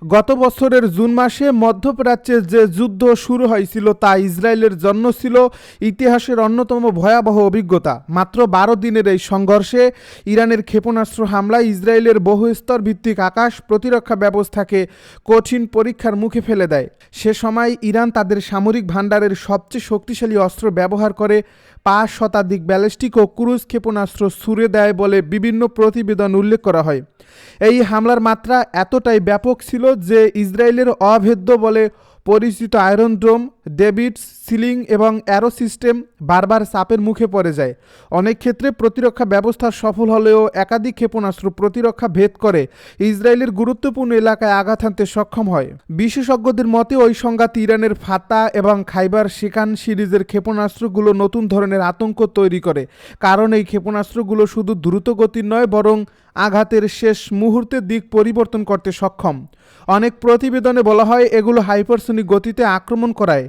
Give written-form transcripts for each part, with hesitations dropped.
গত বছরের জুন মাসে মধ্যপ্রাচ্যে যে যুদ্ধ শুরু হয়েছিল তা ইসরায়েলের জন্য ছিল ইতিহাসের অন্যতম ভয়াবহ অভিজ্ঞতা। মাত্র ১২ দিনের এই সংঘর্ষে ইরানের ক্ষেপণাস্ত্র হামলায় ইসরায়েলের বহুস্তর ভিত্তিক আকাশ প্রতিরক্ষা ব্যবস্থাকে কঠিন পরীক্ষার মুখে ফেলে দেয়। সে সময় ইরান তাদের সামরিক ভাণ্ডারের সবচেয়ে শক্তিশালী অস্ত্র ব্যবহার করে ৫ শতাধিক ব্যালিস্টিক ও ক্রুজ ক্ষেপণাস্ত্র ছুড়ে দেয় বলে বিভিন্ন প্রতিবেদন উল্লেখ করা হয়। এই হামলার মাত্রা এতটাই ব্যাপক ছিল যে ইসরায়েলের অভেদ্য বলে পরিচিত আয়রন ডোম, ডেভিড সিলিং এবং অ্যারো সিস্টেম বারবার চাপের মুখে পড়ে যায়। অনেক ক্ষেত্রে প্রতিরক্ষা ব্যবস্থা সফল হলেও একাধিক ক্ষেপণাস্ত্র প্রতিরক্ষা ভেদ করে ইসরায়েলের গুরুত্বপূর্ণ এলাকায় আঘাত হানতে সক্ষম হয়। বিশেষজ্ঞদের মতে ওই সংঘাত ইরানের ফাতা এবং খাইবার শিকান সিরিজের ক্ষেপণাস্ত্রগুলো নতুন ধরনের আতঙ্ক তৈরি করে, কারণ এই ক্ষেপণাস্ত্রগুলো শুধু দ্রুতগতির নয় বরং আঘাতের শেষ মুহূর্তে দিক পরিবর্তন করতে সক্ষম। অনেক প্রতিবেদনে বলা হয় এগুলো হাইপারসোনিক গতিতে আক্রমণ করায়।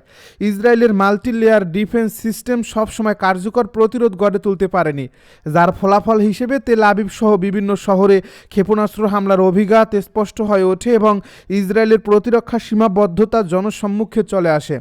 ইসরায়েলের মাল্টি লেয়ার ডিফেন্স সিস্টেম সবসময় কার্যকর প্রতিরোধ গড়ে তুলতে পারেনি, যার ফলাফল হিসেবে তেল আবিব সহ বিভিন্ন শহরে ক্ষেপণাস্ত্র হামলার অভিঘাত স্পষ্ট হয়ে ওঠে এবং ইসরায়েলের প্রতিরক্ষা সীমাবদ্ধতা জনসম্মুখে চলে আসে।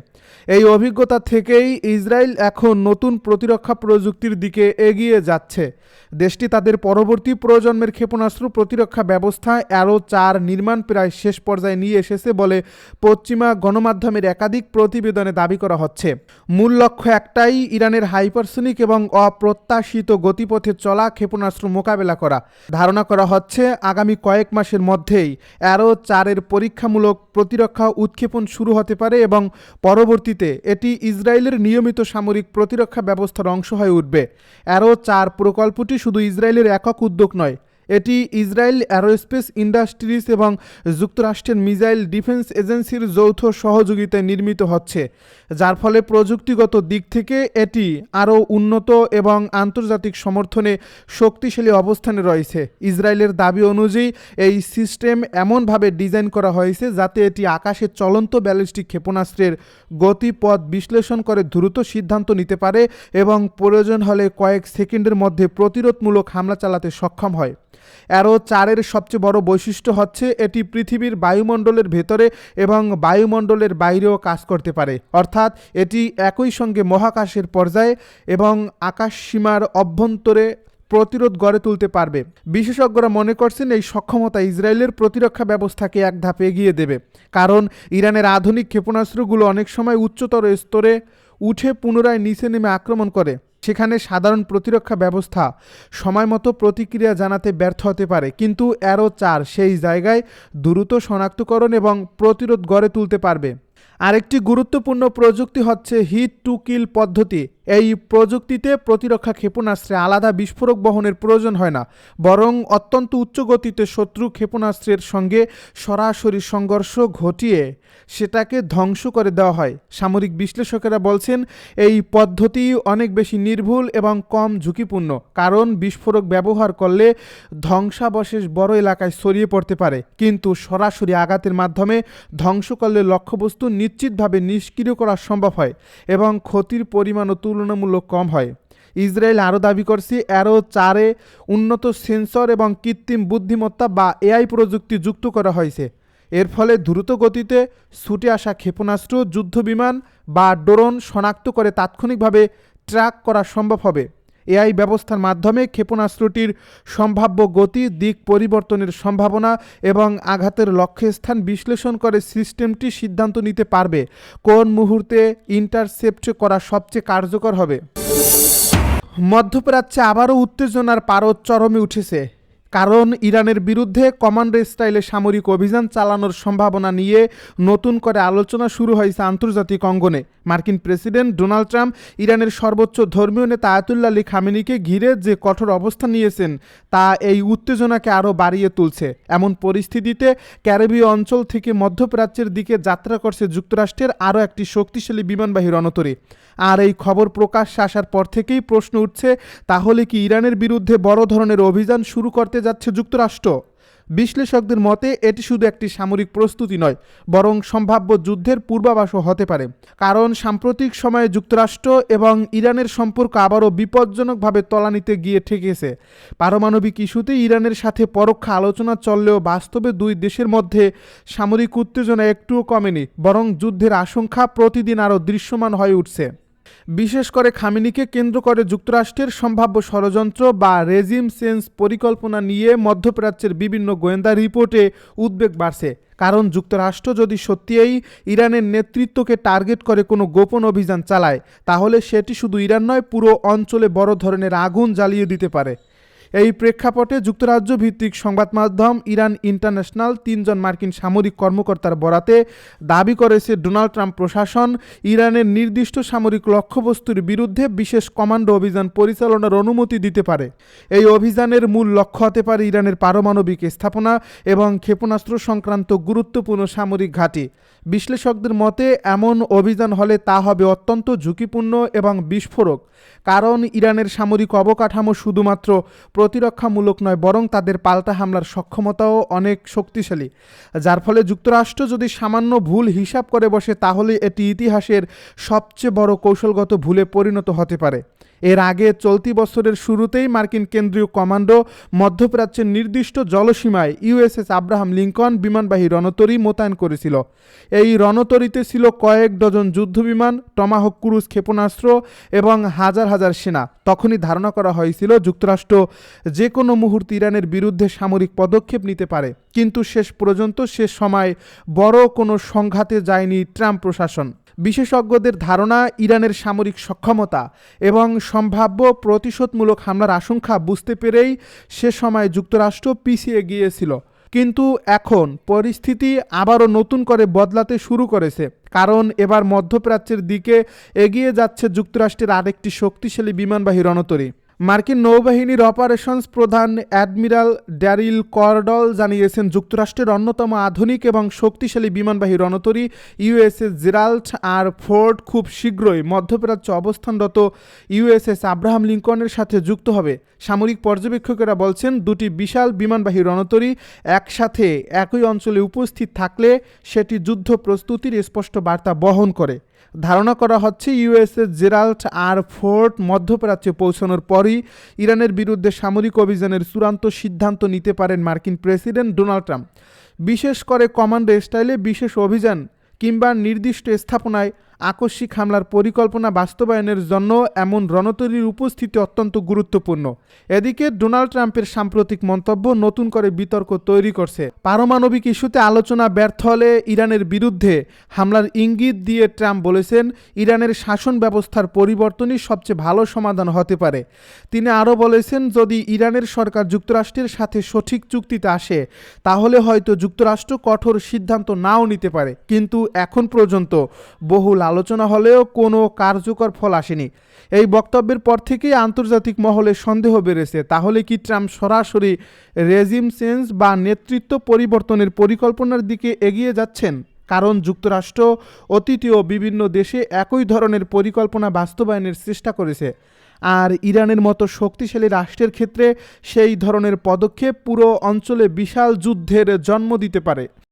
এই অভিজ্ঞতা থেকেই ইসরায়েল এখন নতুন প্রতিরক্ষা প্রযুক্তির দিকে এগিয়ে যাচ্ছে। দেশটি তাদের পরবর্তী প্রজন্মের ক্ষেপণাস্ত্র প্রতিরক্ষা ব্যবস্থা অ্যারো-৪ নির্মাণ প্রায় শেষ পর্যায়ে নিয়ে এসেছে বলে পশ্চিমা গণমাধ্যমের একাধিক প্রতিবেদনে দাবি করা হচ্ছে। মূল লক্ষ্য একটাই, ইরানের হাইপারসোনিক এবং অপ্রত্যাশিত গতিপথে চলা ক্ষেপণাস্ত্র মোকাবেলা করা। ধারণা করা হচ্ছে আগামী কয়েক মাসের মধ্যেই অ্যারো-৪ পরীক্ষামূলক প্রতিরক্ষা উৎক্ষেপণ শুরু হতে পারে এবং পরবর্তীতে এটি ইসরায়েলের নিয়মিত সামরিক প্রতিরক্ষা ব্যবস্থার অংশ হয়ে উঠবে। অ্যারো-৪ প্রকল্পটি শুধু ইসরায়েলের একক উদ্যোগ নয়, এটি ইসরায়েল অ্যারোস্পেস ইন্ডাস্ট্রিজ এবং যুক্তরাষ্ট্রের মিসাইল ডিফেন্স এজেন্সির যৌথ সহযোগিতায় নির্মিত হচ্ছে, যার ফলে প্রযুক্তিগত দিক থেকে এটি আরও উন্নত এবং আন্তর্জাতিক সমর্থনে শক্তিশালী অবস্থানে রয়েছে। ইসরায়েলের দাবি অনুযায়ী এই সিস্টেম এমনভাবে ডিজাইন করা হয়েছে যাতে এটি আকাশে চলন্ত ব্যালিস্টিক ক্ষেপণাস্ত্রের গতিপথ বিশ্লেষণ করে দ্রুত সিদ্ধান্ত নিতে পারে এবং প্রয়োজন হলে কয়েক সেকেন্ডের মধ্যে প্রতিরোধমূলক হামলা চালাতে সক্ষম হয়। অ্যারো-৪ সবচেয়ে বড় বৈশিষ্ট্য হচ্ছে এটি পৃথিবীর বায়ুমণ্ডলের ভেতরে এবং বায়ুমণ্ডলের বাইরেও কাজ করতে পারে, অর্থাৎ এটি একই সঙ্গে মহাকাশের পর্যায়ে এবং আকাশ সীমার অভ্যন্তরে প্রতিরোধ গড়ে তুলতে পারবে। বিশেষজ্ঞরা মনে করছেন এই সক্ষমতা ইসরায়েলের প্রতিরক্ষা ব্যবস্থাকে এক ধাপ এগিয়ে দেবে, কারণ ইরানের আধুনিক ক্ষেপণাস্ত্রগুলো অনেক সময় উচ্চতর স্তরে উঠে পুনরায় নিচে নেমে আক্রমণ করে। সেখানে সাধারণ প্রতিরক্ষা ব্যবস্থা সময়মতো প্রতিক্রিয়া জানাতে ব্যর্থ হতে পারে, কিন্তু অ্যারো-৪ সেই জায়গায় দ্রুত শনাক্তকরণ এবং প্রতিরোধ গড়ে তুলতে পারবে। আরেকটি গুরুত্বপূর্ণ প্রযুক্তি হচ্ছে হিট টু কিল পদ্ধতি। এই প্রযুক্তিতে প্রতিরক্ষা ক্ষেপণাস্ত্রে আলাদা বিস্ফোরক বহনের প্রয়োজন হয় না, বরং অত্যন্ত উচ্চ গতিতে শত্রু ক্ষেপণাস্ত্রের সঙ্গে সরাসরি সংঘর্ষ ঘটিয়ে সেটাকে ধ্বংস করে দেওয়া হয়। সামরিক বিশ্লেষকেরা বলছেন এই পদ্ধতি অনেক বেশি নির্ভুল এবং কম ঝুঁকিপূর্ণ, কারণ বিস্ফোরক ব্যবহার করলে ধ্বংসাবশেষ বড় এলাকায় ছড়িয়ে পড়তে পারে, কিন্তু সরাসরি আঘাতের মাধ্যমে ধ্বংস করলে লক্ষ্যবস্তু নিশ্চিতভাবে নিষ্ক্রিয় করা সম্ভব হয় এবং ক্ষতির পরিমাণও তুলনামূলক কম হয়। ইসরায়েল আরও দাবি করছে অ্যারো-৪ উন্নত সেন্সর এবং কৃত্রিম বুদ্ধিমত্তা বা এআই প্রযুক্তি যুক্ত করা হয়েছে। এর ফলে দ্রুত গতিতে ছুটে আসা ক্ষেপণাস্ত্র, যুদ্ধবিমান বা ড্রোন শনাক্ত করে তাৎক্ষণিকভাবে ট্র্যাক করা সম্ভব হবে। এআই ব্যবস্থার মাধ্যমে ক্ষেপণাস্ত্রটির সম্ভাব্য গতি, দিক পরিবর্তনের সম্ভাবনা এবং আঘাতের লক্ষ্যস্থান বিশ্লেষণ করে সিস্টেমটি সিদ্ধান্ত নিতে পারবে কোন মুহূর্তে ইন্টারসেপ্ট করা সবচেয়ে কার্যকর হবে। মধ্যপ্রাচ্যে আবারও উত্তেজনার পারদ চরমে উঠেছে, কারণ ইরানের বিরুদ্ধে কমান্ডো স্টাইলে সামরিক অভিযান চালানোর সম্ভাবনা নিয়ে নতুন করে আলোচনা শুরু হয়েছে আন্তর্জাতিক অঙ্গনে। মার্কিন প্রেসিডেন্ট ডোনাল্ড ট্রাম্প ইরানের সর্বোচ্চ ধর্মীয় নেতা আয়াতুল্লাহ আলী খামেনিকে ঘিরে যে কঠোর অবস্থান নিয়েছেন তা এই উত্তেজনাকে আরও বাড়িয়ে তুলছে। এমন পরিস্থিতিতে ক্যারিবীয় অঞ্চল থেকে মধ্যপ্রাচ্যের দিকে যাত্রা করছে যুক্তরাষ্ট্রের আরও একটি শক্তিশালী বিমানবাহী রণতরী। আর এই খবর প্রকাশ্যে আসার পর থেকেই প্রশ্ন উঠছে, তাহলে কি ইরানের বিরুদ্ধে বড় ধরনের অভিযান শুরু করতে যাচ্ছে যুক্তরাষ্ট্র? বিশ্লেষকদের মতে এটি শুধু একটি সামরিক প্রস্তুতি নয়, বরং সম্ভাব্য যুদ্ধের পূর্বাভাসও হতে পারে। কারণ সাম্প্রতিক সময়ে যুক্তরাষ্ট্র এবং ইরানের সম্পর্ক আবারও বিপজ্জনকভাবে তলানিতে গিয়ে ঠেকেছে। পারমাণবিক ইস্যুতে ইরানের সাথে পরোক্ষ আলোচনা চললেও বাস্তবে দুই দেশের মধ্যে সামরিক উত্তেজনা একটুও কমেনি, বরং যুদ্ধের আশঙ্কা প্রতিদিন আরও দৃশ্যমান হয়ে উঠছে। বিশেষ করে খামেনিকে কেন্দ্র করে যুক্তরাষ্ট্রের সম্ভাব্য ষড়যন্ত্র বা রেজিম চেঞ্জ পরিকল্পনা নিয়ে মধ্যপ্রাচ্যের বিভিন্ন গোয়েন্দা রিপোর্টে উদ্বেগ বাড়ছে। কারণ যুক্তরাষ্ট্র যদি সত্যিই ইরানের নেতৃত্বকে টার্গেট করে কোনো গোপন অভিযান চালায়, তাহলে সেটি শুধু ইরান নয়, পুরো অঞ্চলে বড় ধরনের আগুন জ্বালিয়ে দিতে পারে। এই প্রেক্ষাপটে যুক্তরাজ্য ভিত্তিক সংবাদ মাধ্যম ইরান ইন্টারন্যাশনাল 3 জন মার্কিন সামরিক কর্মকর্তার বরাতে দাবি করেছে ডোনাল্ড ট্রাম্প প্রশাসন ইরানের নির্দিষ্ট সামরিক লক্ষ্যবস্তুর বিরুদ্ধে বিশেষ কমান্ডো অভিযান পরিচালনার অনুমতি দিতে পারে। এই অভিযানের মূল লক্ষ্য হতে পারে ইরানের পারমাণবিক স্থাপনা এবং ক্ষেপণাস্ত্র সংক্রান্ত গুরুত্বপূর্ণ সামরিক ঘাঁটি। বিশ্লেষকদের মতে এমন অভিযান হলে তা হবে অত্যন্ত ঝুঁকিপূর্ণ এবং বিস্ফোরক, কারণ ইরানের সামরিক অবকাঠামো শুধুমাত্র প্রতিরক্ষামূলক নয়, বরং তাদের পাল্টা হামলার সক্ষমতাও অনেক শক্তিশালী। যার ফলে যুক্তরাষ্ট্র যদি সামান্য ভুল হিসাব করে বসে, তাহলে এটি ইতিহাসের সবচেয়ে বড় কৌশলগত ভুলে পরিণত হতে পারে। এর আগে চলতি বছরের শুরুতেই মার্কিন কেন্দ্রীয় কমান্ডো মধ্যপ্রাচ্যের নির্দিষ্ট জলসীমায় ইউএসএস আব্রাহাম লিঙ্কন বিমানবাহী রণতরী মোতায়েন করেছিল। এই রণতরীতে ছিল কয়েক ডজন যুদ্ধবিমান, টমাহক ক্রুজ ক্ষেপণাস্ত্র এবং হাজার হাজার সেনা। তখনই ধারণা করা হয়েছিল যুক্তরাষ্ট্র যে কোনো মুহূর্তে ইরানের বিরুদ্ধে সামরিক পদক্ষেপ নিতে পারে। কিন্তু শেষ পর্যন্ত সে সময় বড় কোনো সংঘাতে যায়নি ট্রাম্প প্রশাসন। বিশেষজ্ঞদের ধারণা, ইরানের সামরিক সক্ষমতা এবং সম্ভাব্য প্রতিশোধমূলক হামলার আশঙ্কা বুঝতে পেরেই সে সময় যুক্তরাষ্ট্র পিছিয়ে গিয়েছিল। কিন্তু এখন পরিস্থিতি আবারও নতুন করে বদলাতে শুরু করেছে, কারণ এবার মধ্যপ্রাচ্যের দিকে এগিয়ে যাচ্ছে যুক্তরাষ্ট্রের আরেকটি শক্তিশালী বিমানবাহী রণতরী। মার্কিন নৌবাহিনীর অপারেশনস প্রধান অ্যাডমিরাল ড্যারিল করডল জানিয়েছেন, যুক্তরাষ্ট্রের অন্যতম আধুনিক এবং শক্তিশালী বিমানবাহী রণতরী ইউএসএস জেরাল্ড আর ফোর্ড খুব শীঘ্রই মধ্যপ্রাচ্যে অবস্থানরত ইউএসএস আব্রাহাম লিঙ্কনের সাথে যুক্ত হবে। সামরিক পর্যবেক্ষকেরা বলছেন, দুটি বিশাল বিমানবাহী রণতরী একসাথে একই অঞ্চলে উপস্থিত থাকলে সেটি যুদ্ধ প্রস্তুতির স্পষ্ট বার্তা বহন করে। ধারণা করা হচ্ছে ইউএসএস জেরাল্ড আর ফোর্ড মধ্যপ্রাচ্যে পৌঁছানোর পরই ইরানের বিরুদ্ধে সামরিক অভিযানের চূড়ান্ত সিদ্ধান্ত নিতে পারেন মার্কিন প্রেসিডেন্ট ডোনাল্ড ট্রাম্প। বিশেষ করে কমান্ডো স্টাইলে বিশেষ অভিযান কিংবা নির্দিষ্ট স্থাপনায় আকস্মিক হামলার পরিকল্পনা বাস্তবায়নের জন্য এমন রণতরীর উপস্থিতি অত্যন্ত গুরুত্বপূর্ণ। এদিকে ডোনাল্ড ট্রাম্পের সাম্প্রতিক মন্তব্য নতুন করে বিতর্ক তৈরি করছে। পারমাণবিক ইস্যুতে আলোচনা ব্যর্থ হলে ইরানের বিরুদ্ধে হামলার ইঙ্গিত দিয়ে ট্রাম্প বলেছেন, ইরানের শাসন ব্যবস্থার পরিবর্তনই সবচেয়ে ভালো সমাধান হতে পারে। তিনি আরও বলেছেন, যদি ইরানের সরকার যুক্তরাষ্ট্রের সাথে সঠিক চুক্তিতে আসে, তাহলে হয়তো যুক্তরাষ্ট্র কঠোর সিদ্ধান্ত নাও নিতে পারে। কিন্তু এখন পর্যন্ত বহু আলোচনা হলেও কোনো কার্যকর ফল আসেনি। এই বক্তব্যের পর থেকেই আন্তর্জাতিক মহলে সন্দেহ বেড়েছে, তাহলে কি ট্রাম্প সরাসরি রেজিম চেঞ্জ বা নেতৃত্ব পরিবর্তনের পরিকল্পনার দিকে এগিয়ে যাচ্ছেন? কারণ যুক্তরাষ্ট্র অতীতেও বিভিন্ন দেশে একই ধরনের পরিকল্পনা বাস্তবায়নের চেষ্টা করেছে, আর ইরানের মতো শক্তিশালী রাষ্ট্রের ক্ষেত্রে সেই ধরনের পদক্ষেপ পুরো অঞ্চলে বিশাল যুদ্ধের জন্ম দিতে পারে।